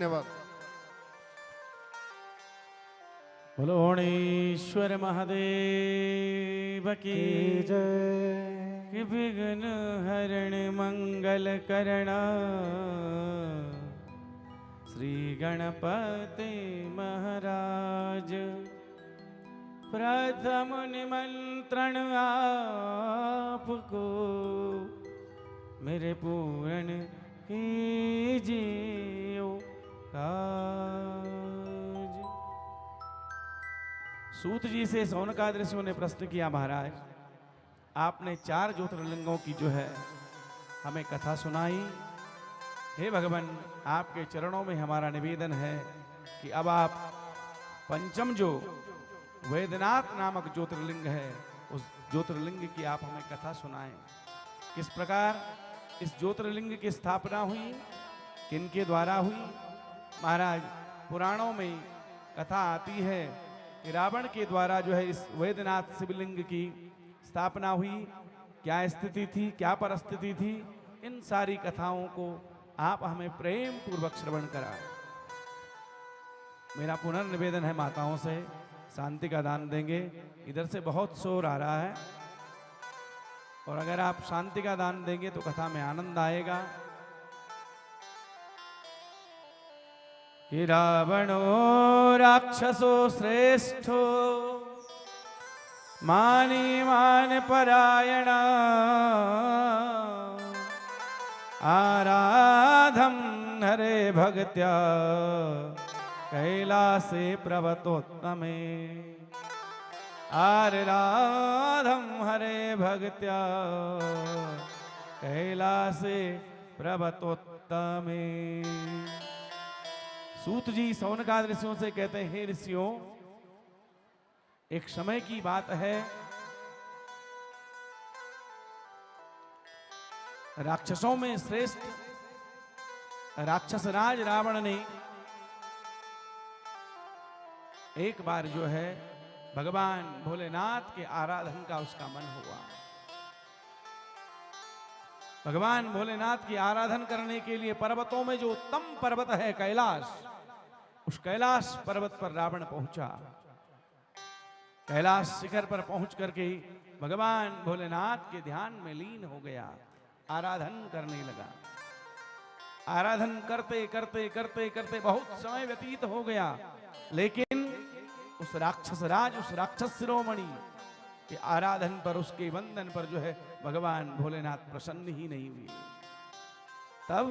धन्यवाद। बोलो ईश्वर महादेव की जय। कि विघ्न हरण मंगल करण श्री गणपति महाराज। प्रथम निमंत्रण आपको मेरे पूर्ण कीजिए काज। सूत जी से सौनकादि ऋषियों ने प्रश्न किया, महाराज आपने 4 ज्योतिर्लिंगों की जो है हमें कथा सुनाई। हे भगवान, आपके चरणों में हमारा निवेदन है कि अब आप पंचम जो वैद्यनाथ नामक ज्योतिर्लिंग है उस ज्योतिर्लिंग की आप हमें कथा सुनाएं। किस प्रकार इस ज्योतिर्लिंग की स्थापना हुई, किनके द्वारा हुई। महाराज पुराणों में कथा आती है कि रावण के द्वारा जो है इस वैद्यनाथ शिवलिंग की स्थापना हुई। क्या स्थिति थी, क्या परिस्थिति थी, इन सारी कथाओं को आप हमें प्रेम पूर्वक श्रवण कराएं। मेरा पुनर्निवेदन है माताओं से शांति का दान देंगे। इधर से बहुत शोर आ रहा है और अगर आप शांति का दान देंगे तो कथा में आनंद आएगा। कि रावणो राक्षसो श्रेष्ठो मानी मान परायण आराधम हरे भक्त्या कैलासे प्रवतोत्तमे। आराधम हरे भक्त्या कैलासे प्रवतोत्तमे। सूत जी सौनकादि ऋषियों से कहते हैं, हे ऋषियों, एक समय की बात है, राक्षसों में श्रेष्ठ राक्षस राज रावण ने एक बार जो है भगवान भोलेनाथ के आराधन का उसका मन हुआ। भगवान भोलेनाथ की आराधन करने के लिए पर्वतों में जो उत्तम पर्वत है कैलाश, उस कैलाश पर्वत पर रावण पहुंचा। कैलाश शिखर पर पहुंच करके भगवान भोलेनाथ के ध्यान में लीन हो गया, आराधन करने लगा। आराधन करते करते करते करते बहुत समय व्यतीत हो गया, लेकिन उस राक्षस राज, उस राक्षस शिरोमणि के आराधन पर, उसके वंदन पर जो है भगवान भोलेनाथ प्रसन्न ही नहीं हुए। तब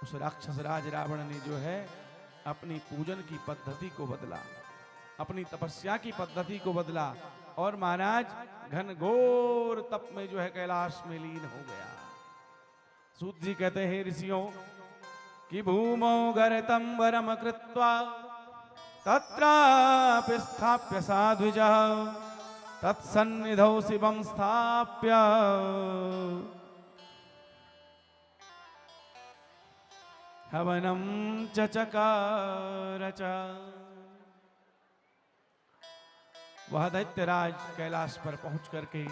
उस राक्षस राज रावण ने जो है अपनी पूजन की पद्धति को बदला, अपनी तपस्या की पद्धति को बदला और महाराज घनघोर तप में जो है कैलाश में लीन हो गया। सूत जी कहते हैं, ऋषियों कि भूमौ गर्तं वरम कृत्वा तत्रापि स्थाप्य साध्विजः तत्सन्निधौ शिवं स्थाप्य हवनं चचकार च। वह दैत्यराज कैलाश पर पहुंच करके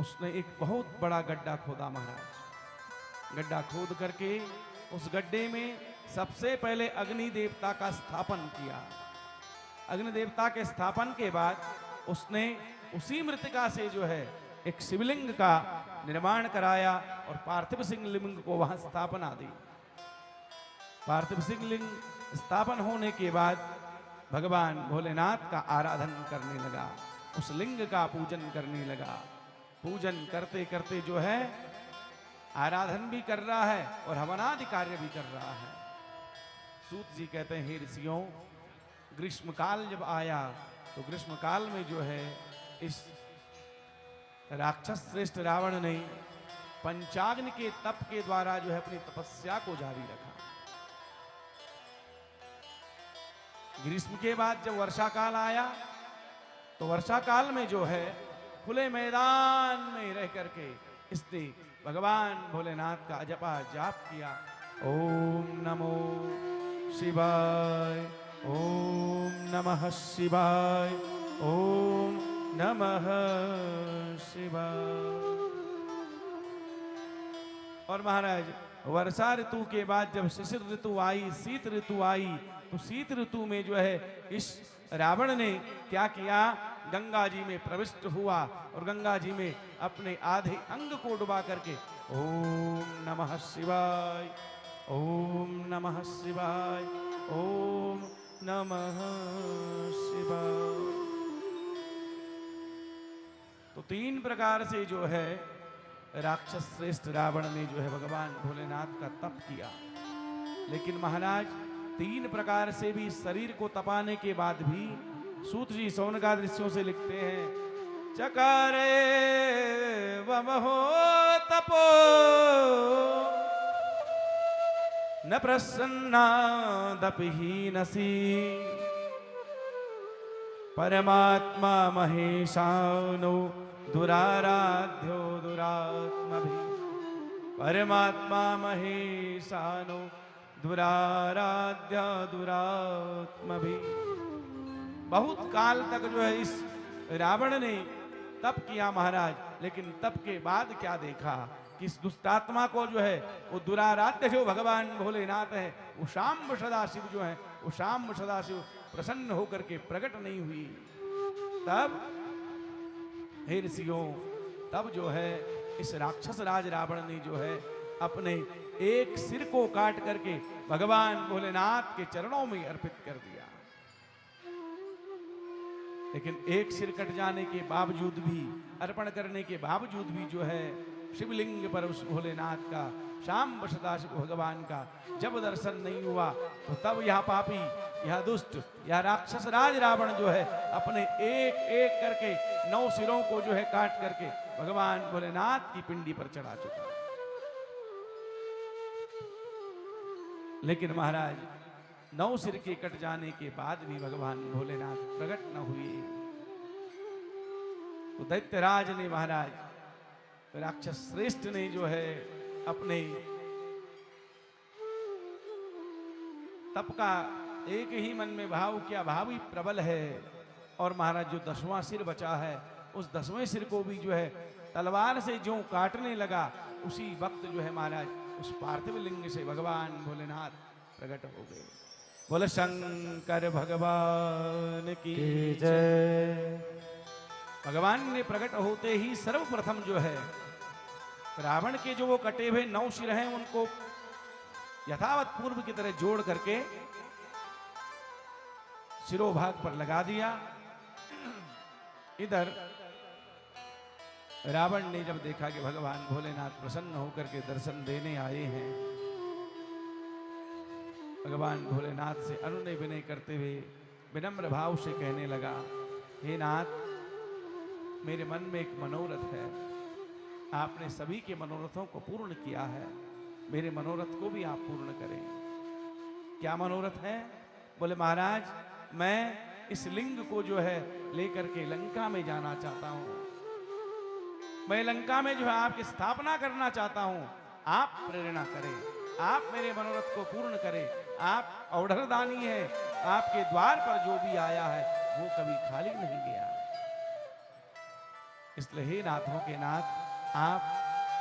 उसने एक बहुत बड़ा गड्ढा खोदा। महाराज गड्ढा खोद करके उस गड्ढे में सबसे पहले अग्नि देवता का स्थापन किया। अग्नि देवता के स्थापन के बाद उसने उसी मृतिका से जो है एक शिवलिंग का निर्माण कराया और पार्थिव शिवलिंग को वहां स्थापना दी। पार्थिव शिवलिंग स्थापन होने के बाद भगवान भोलेनाथ का आराधन करने लगा, उस लिंग का पूजन करने लगा। पूजन करते करते जो है आराधन भी कर रहा है और हवनादि कार्य भी कर रहा है। सूत जी कहते हैं, हे ऋषियों, ग्रीष्म काल जब आया तो ग्रीष्म काल में जो है इस राक्षस श्रेष्ठ रावण ने पंचाग्नि के तप के द्वारा जो है अपनी तपस्या को जारी रखा। ग्रीष्म के बाद जब वर्षा काल आया तो वर्षा काल में जो है खुले मैदान में रह करके इसने भगवान भोलेनाथ का जपा जाप किया। ओम नमो शिवाय, ओम नमः शिवाय, ओम नमः शिवाय। और महाराज वर्षा ऋतु के बाद जब शिशिर ऋतु आई, शीत ऋतु आई, तो शीत ऋतु में जो है इस रावण ने क्या किया, गंगा जी में प्रविष्ट हुआ और गंगा जी में अपने आधे अंग को डुबा करके ओम नमः शिवाय, ओम नमः शिवाय, ओम नमः शिवाय। तो 3 प्रकार से जो है राक्षस श्रेष्ठ रावण ने जो है भगवान भोलेनाथ का तप किया। लेकिन महाराज 3 प्रकार से भी शरीर को तपाने के बाद भी सूत जी सौनका दृश्यों से लिखते हैं, चकारे वमहो तपो न प्रसन्ना दपहीनसी परमात्मा महेशानो दुराराध्यो दुरात्मभि, परमात्मा महेशानो दुराराध्य दुरात्मभि। बहुत काल तक जो है इस रावण ने तप किया महाराज, लेकिन तप के बाद क्या देखा कि इस दुष्टात्मा को जो है वो दुराराध्य जो भगवान भोलेनाथ है, वो शाम्ब सदाशिव जो है, वो शाम्ब सदाशिव प्रसन्न होकर के प्रकट नहीं हुई। तब हे ऋषियों, तब जो है इस राक्षस राज रावण ने जो है अपने एक सिर को काट करके भगवान भोलेनाथ के चरणों में अर्पित कर दिया। लेकिन एक सिर कट जाने के बावजूद भी, अर्पण करने के बावजूद भी जो है शिवलिंग पर उस भोलेनाथ का, शाम्ब सदाशिव भगवान का जब दर्शन नहीं हुआ, तो तब यह पापी, यह दुष्ट, यह राक्षस राज रावण जो है अपने एक एक करके 9 सिरों को जो है काट करके भगवान भोलेनाथ की पिंडी पर चढ़ा चुका। लेकिन महाराज 9 सिर के कट जाने के बाद भी भगवान भोलेनाथ प्रकट न हुए। तो दैत्यराज ने, महाराज राक्षस श्रेष्ठ ने जो है अपने तप का एक ही मन में भाव किया, भाव ही प्रबल है। और महाराज जो 10वां सिर बचा है, उस 10वें सिर को भी जो है तलवार से जो काटने लगा, उसी वक्त जो है महाराज उस पार्थिव लिंग से भगवान भोलेनाथ प्रकट हो गए। बोल शंकर भगवान की जय। भगवान ने प्रकट होते ही सर्वप्रथम जो है रावण के जो वो कटे हुए 9 सिर हैं, उनको यथावत पूर्व की तरह जोड़ करके शिरोभाग पर लगा दिया। इधर रावण ने जब देखा कि भगवान भोलेनाथ प्रसन्न होकर के दर्शन देने आए हैं, भगवान भोलेनाथ से अनुनय विनय करते हुए विनम्र भाव से कहने लगा, हे नाथ, मेरे मन में एक मनोरथ है, आपने सभी के मनोरथों को पूर्ण किया है, मेरे मनोरथ को भी आप पूर्ण करें। क्या मनोरथ है? बोले महाराज, मैं इस लिंग को जो है लेकर के लंका में जाना चाहता हूं, मैं लंका में जो है आपकी स्थापना करना चाहता हूं, आप प्रेरणा करें, आप मेरे मनोरथ को पूर्ण करें। आप औढ़रदानी है, आपके द्वार पर जो भी आया है वो कभी खाली नहीं गया। इसलिए हे नाथों के नाथ, आप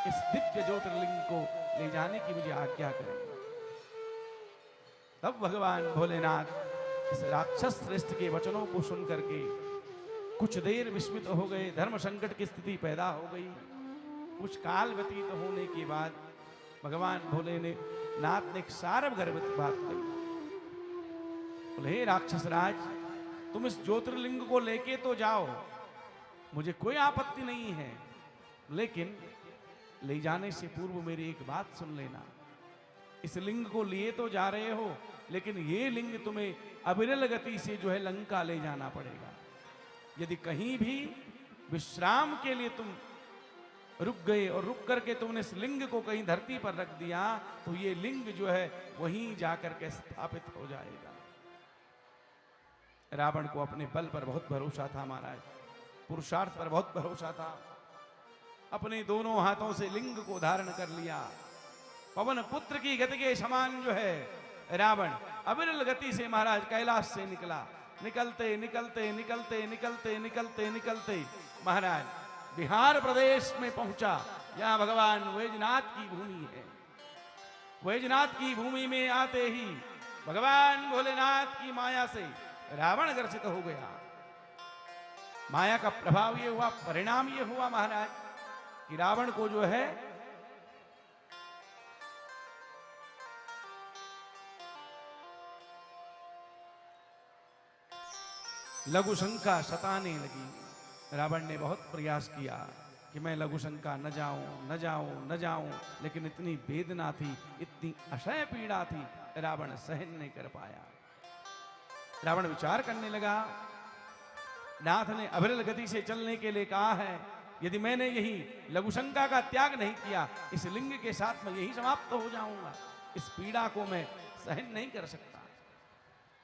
इस दिव्य ज्योतिर्लिंग को ले जाने की मुझे आज्ञा करें। तब भगवान भोलेनाथ इस राक्षस श्रेष्ठ के वचनों को सुन करके कुछ देर विस्मित हो गए। धर्म संकट की स्थिति पैदा हो गई। कुछ काल व्यतीत होने के बाद भगवान भोलेनाथ ने एक सार्वगर्भित बात कही। बोले, हे राक्षस राज, तुम इस ज्योतिर्लिंग को लेके तो जाओ, मुझे कोई आपत्ति नहीं है, लेकिन ले जाने से पूर्व मेरी एक बात सुन लेना। इस लिंग को लिए तो जा रहे हो, लेकिन ये लिंग तुम्हें अविरल गति से जो है लंका ले जाना पड़ेगा। यदि कहीं भी विश्राम के लिए तुम रुक गए और रुक करके तुमने इस लिंग को कहीं धरती पर रख दिया, तो ये लिंग जो है वहीं जाकर के स्थापित हो जाएगा। रावण को अपने बल पर बहुत भरोसा था महाराज, पुरुषार्थ पर बहुत भरोसा था। अपने दोनों हाथों से लिंग को धारण कर लिया। पवन पुत्र की गति के समान जो है रावण अविरल गति से महाराज कैलाश से निकला। निकलते निकलते निकलते निकलते निकलते निकलते महाराज बिहार प्रदेश में पहुंचा, जहां भगवान वैजनाथ की भूमि है। वैजनाथ की भूमि में आते ही भगवान भोलेनाथ की माया से रावण ग्रसित हो गया। माया का प्रभाव ये हुआ, परिणाम ये हुआ महाराज कि रावण को जो है लघु शंका सताने लगी। रावण ने बहुत प्रयास किया कि मैं लघु शंका न जाऊं, न जाऊं, न जाऊं, लेकिन इतनी वेदना थी, इतनी असह्य पीड़ा थी, रावण सहन नहीं कर पाया। रावण विचार करने लगा, नाथ ने अविरल गति से चलने के लिए कहा है, यदि मैंने यही लघुशंका का त्याग नहीं किया, इस लिंग के साथ मैं यही समाप्त हो जाऊंगा, इस पीड़ा को मैं सहन नहीं कर सकता।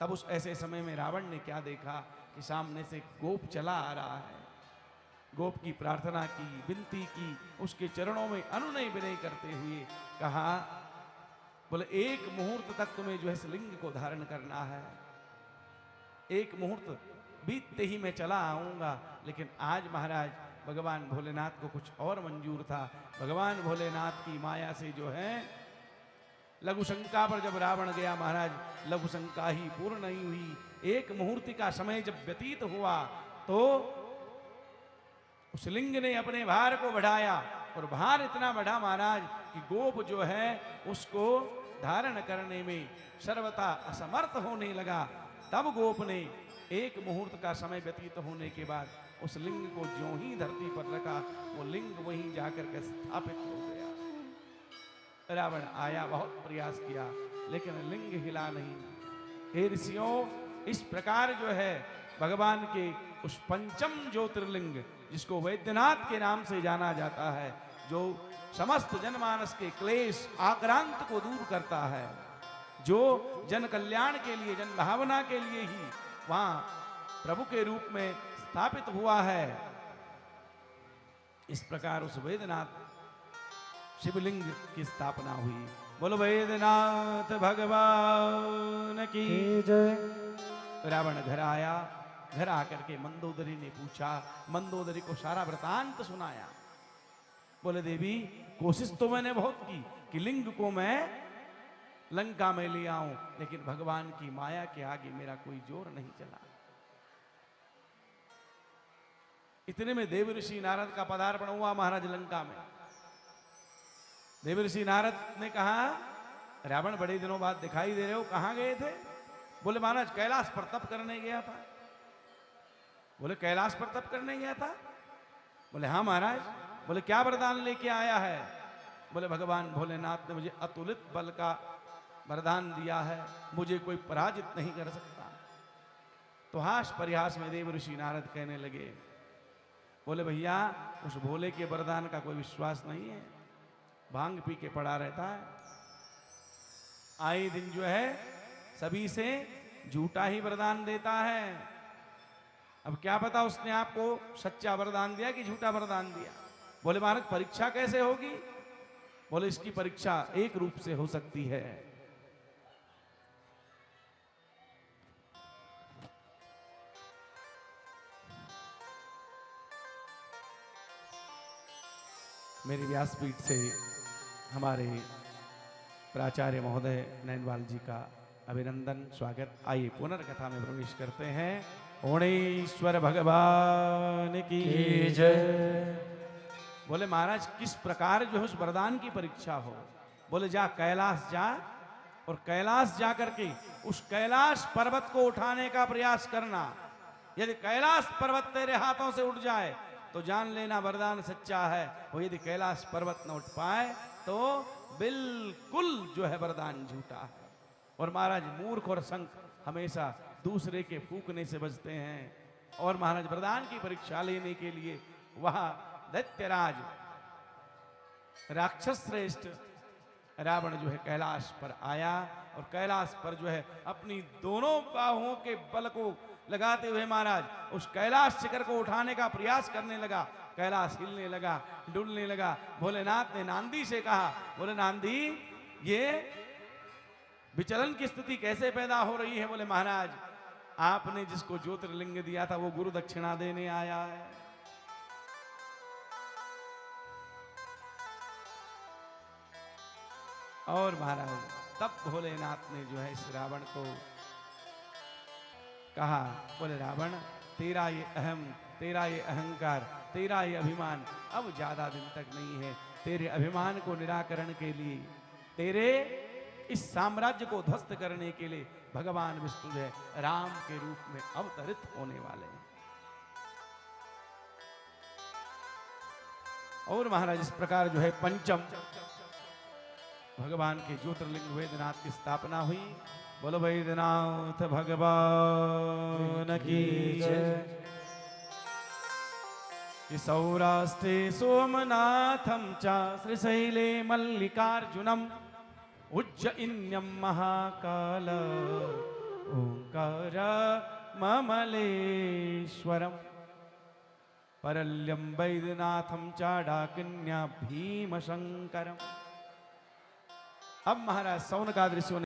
तब उस ऐसे समय में रावण ने क्या देखा कि सामने से गोप चला आ रहा है। गोप की प्रार्थना की, विनती की, उसके चरणों में अनुनय विनय करते हुए कहा, बोले एक मुहूर्त तक तुम्हें जो है इस लिंग को धारण करना है, एक मुहूर्त बीतते ही मैं चला आऊंगा। लेकिन आज महाराज भगवान भोलेनाथ को कुछ और मंजूर था। भगवान भोलेनाथ की माया से जो है लघु शंका पर जब रावण गया महाराज, लघु शंका ही पूर्ण नहीं हुई। एक मुहूर्त का समय जब व्यतीत हुआ तो उस लिंग ने अपने भार को बढ़ाया, और भार इतना बढ़ा महाराज कि गोप जो है उसको धारण करने में सर्वथा असमर्थ होने लगा। तब गोप ने एक मुहूर्त का समय व्यतीत होने के बाद उस लिंग को ज्यों ही धरती पर रखा, वो लिंग वहीं जाकर के स्थापित हो गया। रावण आया, बहुत प्रयास किया, लेकिन लिंग हिला नहीं। हे ऋषियों, इस प्रकार जो है भगवान के उस पंचम ज्योतिर्लिंग, जिसको वैद्यनाथ के नाम से जाना जाता है, जो समस्त जनमानस के क्लेश आक्रांत को दूर करता है, जो जन कल्याण के लिए, जन भावना के लिए ही वहां प्रभु के रूप में स्थापित हुआ है। इस प्रकार उस वैद्यनाथ शिवलिंग की स्थापना हुई। बोलो वैद्यनाथ भगवान की जय। रावण घर आया, घर आकर के मंदोदरी ने पूछा, मंदोदरी को सारा वृतांत सुनाया। बोले देवी, कोशिश तो मैंने बहुत की कि लिंग को मैं लंका में ले आऊं, लेकिन भगवान की माया के आगे मेरा कोई जोर नहीं चला। इतने में देव ऋषि नारद का पदार्पण हुआ महाराज लंका में। देव ऋषि नारद ने कहा, रावण बड़े दिनों बाद दिखाई दे रहे हो, कहां गए थे? बोले महाराज कैलाश पर तप करने गया था। बोले कैलाश पर तप करने गया था? बोले हाँ महाराज। बोले क्या वरदान लेके आया है? बोले भगवान भोलेनाथ ने मुझे अतुलित बल का वरदान दिया है, मुझे कोई पराजित नहीं कर सकता। तो हास परिहास में देव ऋषि नारद कहने लगे, बोले भैया उस भोले के वरदान का कोई विश्वास नहीं है, भांग पी के पड़ा रहता है, आए दिन जो है सभी से झूठा ही वरदान देता है। अब क्या पता उसने आपको सच्चा वरदान दिया कि झूठा वरदान दिया। बोले महाराज परीक्षा कैसे होगी? बोले इसकी परीक्षा एक रूप से हो सकती है। मेरी व्यासपीठ से हमारे प्राचार्य महोदय नैनवाल जी का अभिनंदन, स्वागत। आइए पुनर्कथा में प्रवेश करते हैं। ओणेश्वर भगवान की जय। बोले महाराज किस प्रकार जो है उस वरदान की परीक्षा हो? बोले जा कैलाश जा, और कैलाश जा करके उस कैलाश पर्वत को उठाने का प्रयास करना। यदि कैलाश पर्वत तेरे हाथों से उठ जाए तो जान लेना वरदान सच्चा है। वो यदि कैलाश पर्वत न उठ पाए तो बिल्कुल जो है वरदान झूठा है। और महाराज मूर्ख और संख हमेशा दूसरे के फूकने से बचते हैं। और महाराज वरदान की परीक्षा लेने के लिए वहां दैत्यराज राक्षस श्रेष्ठ रावण जो है कैलाश पर आया, और कैलाश पर जो है अपनी दोनों बाहुओं के बल को लगाते हुए महाराज उस कैलाश शिखर को उठाने का प्रयास करने लगा। कैलाश हिलने लगा, डुलने लगा। भोलेनाथ ने नांदी से कहा, बोले नांदी ये विचलन की स्थिति कैसे पैदा हो रही है? बोले महाराज आपने जिसको ज्योतिर्लिंग दिया था वो गुरु दक्षिणा देने आया है। और महाराज तब भोलेनाथ ने जो है इस रावण को कहा, बोले रावण तेरा ये अहम, तेरा ये अहंकार, तेरा ये अभिमान अब ज्यादा दिन तक नहीं है। तेरे अभिमान को निराकरण के लिए, तेरे इस साम्राज्य को ध्वस्त करने के लिए भगवान विष्णु जो है राम के रूप में अवतरित होने वाले हैं। और महाराज इस प्रकार जो है पंचम भगवान के ज्योतिर्लिंग वैद्यनाथ की स्थापना हुई। बोलो वैद्यनाथ भगवान की जय। कि सौराष्ट्रे सोमनाथं च श्रीशैले मल्लिकार्जुनम उज्जयिन्यं महाकाल ओंकार ममलेश्वरम परल्यं वैद्यनाथं च डाकिन्या भीमशंकरम। अब महाराज सौनकादि ऋषियों ने